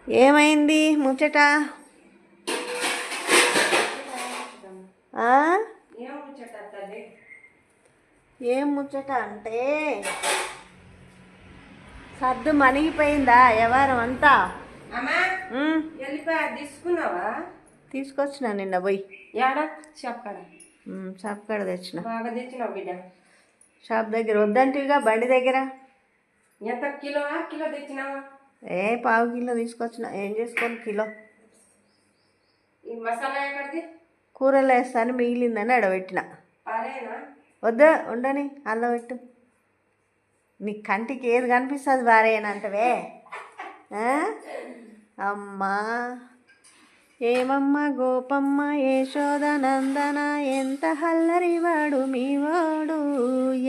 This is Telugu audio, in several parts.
ఏమైంది ముచ్చట? ఏం ముచ్చట అంటే సర్దు మణిగిపోయిందా వ్యవహారం అంతా? తీసుకున్నావా? తీసుకొచ్చిన నిన్న పోయి. షాప్ కాడ తెచ్చిన. బాగా తెచ్చినావు బిడ్డ. షాప్ దగ్గర వద్దంటివిగా, బండి దగ్గర. ఎంత కిలో తెచ్చినావా? పావు కిలో తీసుకొచ్చిన. ఏం చేసుకోను కిలో. ఈ మసాలా ఎక్కడిది? కూరలు వేస్తాను మిగిలిందని అడబెట్టిన. వద్దా ఉండని అల్ల పెట్టు. నీ కంటికి ఏది కనిపిస్తుంది భార్యనంటవే. అమ్మా ఏమమ్మ గోపమ్మ యశోద నందన, ఎంత హల్లరివాడు మీ వాడు,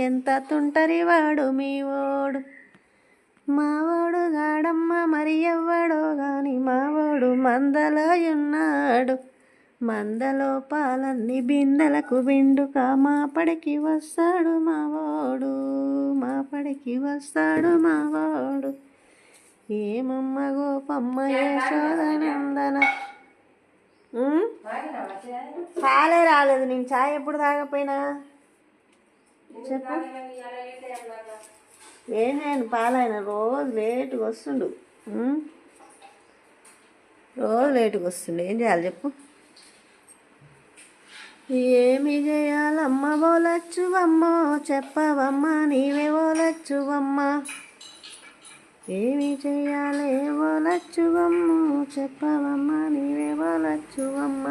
ఎంత తుంటరివాడు మీ ఓడు. మావాడు గాడమ్మ మరి ఎవ్వడో గాని మావాడు మందలో ఉన్నాడు. మందలో పాలన్నీ బిందెలకు బిండుక మాపడికి వస్తాడు మావాడు, మాపడికి వస్తాడు మావాడు. ఏమమ్మ గోపమ్మ యశోద నందన. పాలే రాలేదు. నేను చాయ్ ఎప్పుడు తాగపోయినా చెప్పు. నేను పాలైన రోజు లేటుగా వస్తుండు. రోజు లేటుగా వస్తుండు. ఏం చేయాలి చెప్పు? ఏమి చేయాలమ్మ బోలచ్చువమ్మో, చెప్పవమ్మ నీవే బోలచ్చువమ్మ. ఏమి చేయాలి బోలచ్చువమ్మో, చెప్పవమ్మ నీవే బోలచ్చువమ్మ.